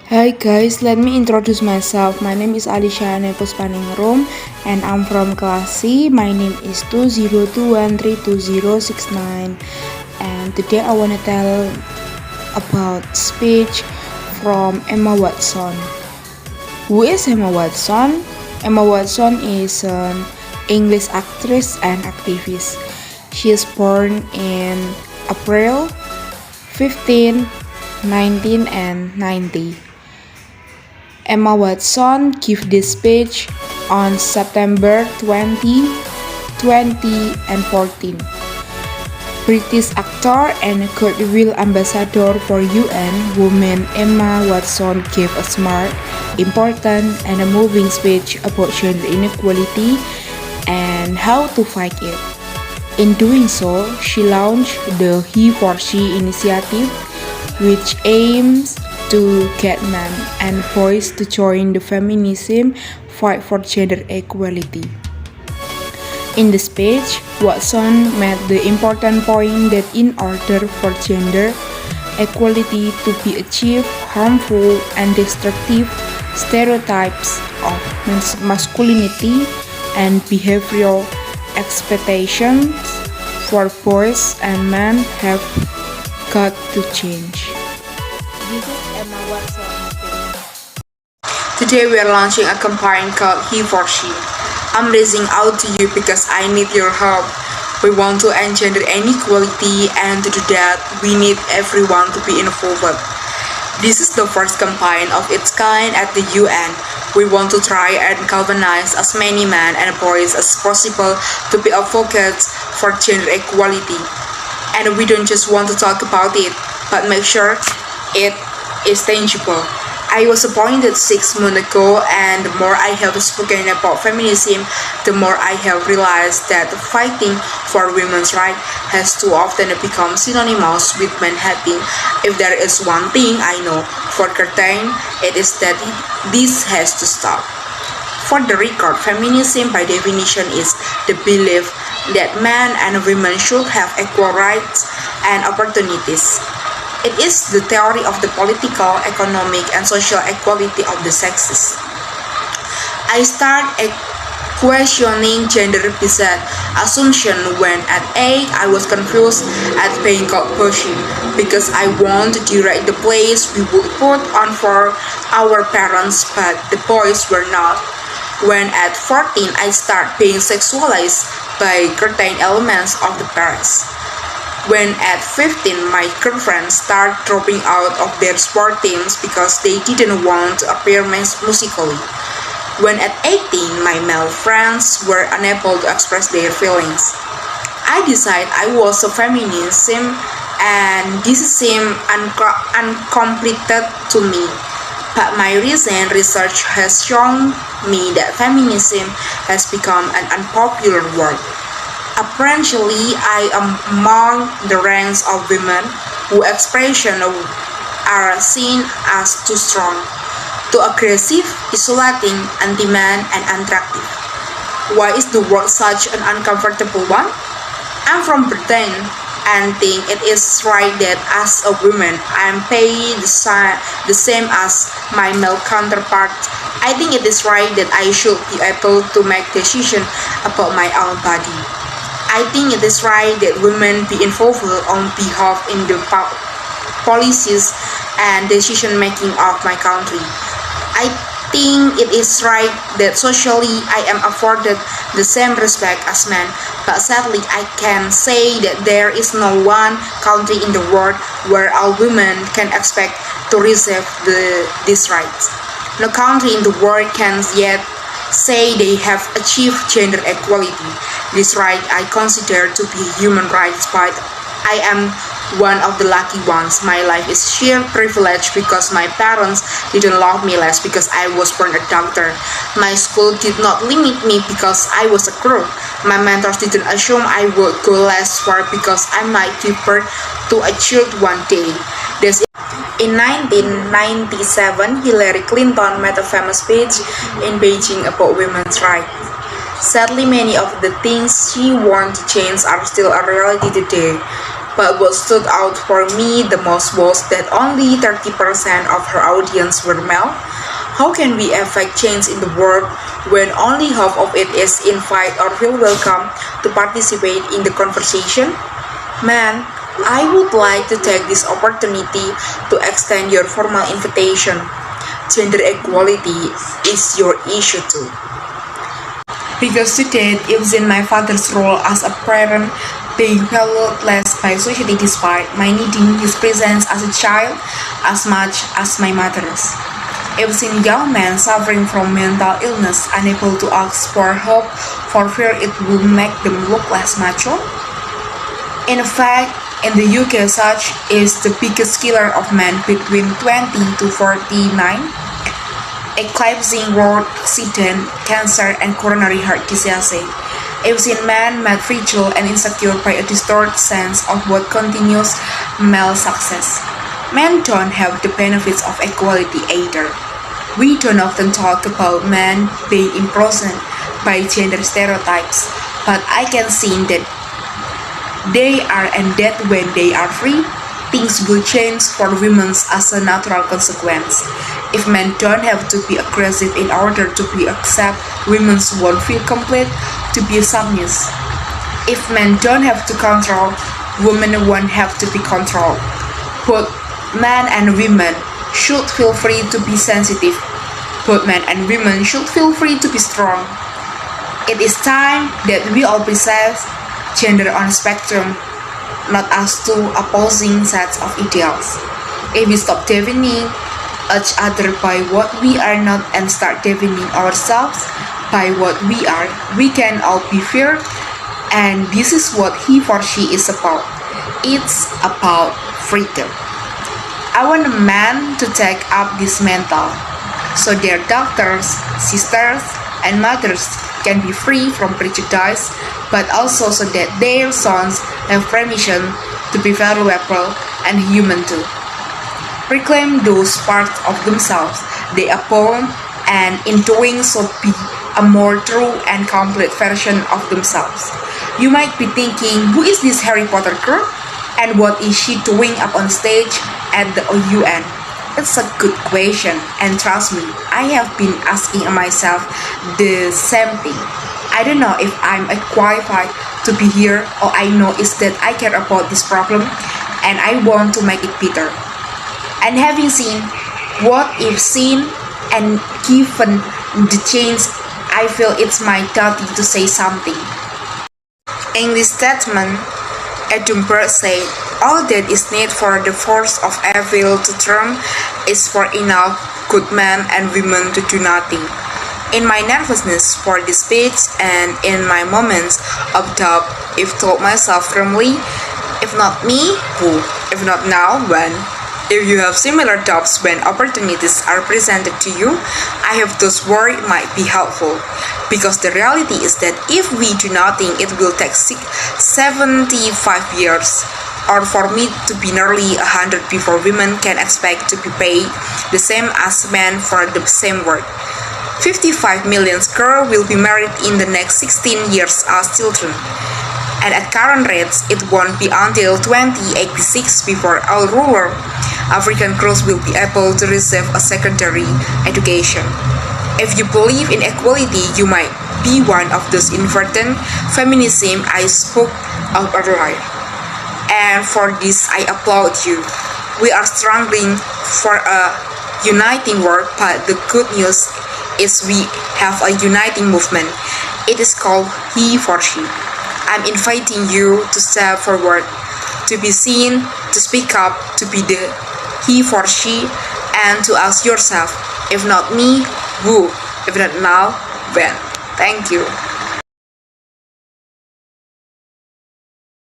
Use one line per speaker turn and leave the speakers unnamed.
Hi guys, let me introduce myself. My name is Alicia Nepospaningrum and I'm from class C. My name is 202132069 and today I want to tell about speech from Emma Watson. Who is Emma Watson? Emma Watson is an English actress and activist. She is born in April 15, 1990. Emma Watson gave this speech on September 20, 20 and 14. British actor and goodwill ambassador for UN Women Emma Watson gave a smart, important and a moving speech about gender inequality and how to fight it. In doing so, she launched the HEforSHE initiative, which aims to get men and boys to join the feminism fight for gender equality. In the speech, Watson made the important point that in order for gender equality to be achieved, harmful and destructive stereotypes of masculinity and behavioral expectations for boys and men have got to change. This is Emma Watson.
Today we are launching a campaign called HEforSHE. I'm reaching out to you because I need your help. We want to end gender inequality, and to do that, we need everyone to be involved. This is the first campaign of its kind at the UN. We want to try and galvanize as many men and boys as possible to be advocates for gender equality. And we don't just want to talk about it, but make sure it is tangible. I was appointed 6 months ago, and the more I have spoken about feminism, the more I have realized that fighting for women's rights has too often become synonymous with man-hating. If there is one thing I know for certain, it is that this has to stop. For the record, feminism by definition is the belief that men and women should have equal rights and opportunities. It is the theory of the political, economic, and social equality of the sexes. I started questioning gender-based assumption when at 8 I was confused at being called HEforSHE because I want to direct the place we would put on for our parents, but the boys were not. When at 14 I started being sexualized by certain elements of the parents. When at 15 my girlfriends started dropping out of their sport teams because they didn't want to appear musically. When at 18 my male friends were unable to express their feelings. I decided I was a feminism, and this seemed uncompleted to me. But my recent research has shown me that feminism has become an unpopular word. Apparently, I am among the ranks of women whose expressions are seen as too strong, too aggressive, isolating, anti-man, and unattractive. Why is the word such an uncomfortable one? I'm from Britain and think it is right that as a woman I am paid the same as my male counterparts. I think it is right that I should be able to make decisions about my own body. I think it is right that women be involved on behalf in the policies and decision making of my country. I think it is right that socially I am afforded the same respect as men, but sadly I can say that there is no one country in the world where all women can expect to receive these rights. No country in the world can yet say they have achieved gender equality. This right I consider to be human rights, but I am one of the lucky ones. My life is sheer privilege because my parents didn't love me less because I was born a doctor. My school did not limit me because I was a girl. My mentors didn't assume I would go less far because I might give birth to a child one day. In 1997, Hillary Clinton made a famous speech in Beijing about women's rights. Sadly, many of the things she wanted to change are still a reality today. But what stood out for me the most was that only 30% of her audience were male. How can we affect change in the world when only half of it is invite or feel welcome to participate in the conversation? Man, I would like to take this opportunity to extend your formal invitation. Gender equality is your issue too. Because today, even my father's role as a parent being valued less by society despite my needing his presence as a child as much as my mother's. I've seen young men suffering from mental illness unable to ask for help for fear it will make them look less macho. In fact, in the UK, such is the biggest killer of men between 20 to 49, eclipsing road accident, cancer, and coronary heart disease. I've seen men made fragile and insecure by a distorted sense of what continues male success. Men don't have the benefits of equality either. We don't often talk about men being imprisoned by gender stereotypes, but I can see that they are and that when they are free, things will change for women as a natural consequence. If men don't have to be aggressive in order to be accepted, women won't feel complete to be submissive. If men don't have to control, women won't have to be controlled. Both men and women should feel free to be sensitive. Both men and women should feel free to be strong. It is time that we all possess gender on a spectrum, not as two opposing sets of ideals. If we stop defining each other by what we are not and start defining ourselves by what we are, we can all be fair, and this is what HEforSHE is about. It's about freedom. I want a man to take up this mantle, so their daughters, sisters, and mothers can be free from prejudice, but also so that their sons have permission to be valuable and human too. Reclaim those parts of themselves they abhor, and in doing so be a more true and complete version of themselves. You might be thinking, who is this Harry Potter girl? And what is she doing up on stage at the UN? It's a good question, and trust me, I have been asking myself the same thing. I don't know if I'm qualified to be here. All I know is that I care about this problem and I want to make it better. And having seen what I've seen and given the chance, I feel it's my duty to say something. In this statement, Edinburgh said, all that is needed for the force of evil to triumph is for enough good men and women to do nothing. In my nervousness for this speech and in my moments of doubt, I've told myself firmly, if not me, who? If not now, when? If you have similar doubts when opportunities are presented to you, I have those words might be helpful. Because the reality is that if we do nothing, it will take 75 years, or for me to be nearly 100 before women can expect to be paid the same as men for the same work. 55 million girls will be married in the next 16 years as children. And at current rates, it won't be until 2086 before all rural African girls will be able to receive a secondary education. If you believe in equality, you might be one of those inverted feminism I spoke of earlier. And for this, I applaud you. We are struggling for a uniting world, but the good news is we have a uniting movement. It is called HEforSHE. I'm inviting you to step forward, to be seen, to speak up, to be the HEforSHE, and to ask yourself, if not me, who? If not now, when? Thank you.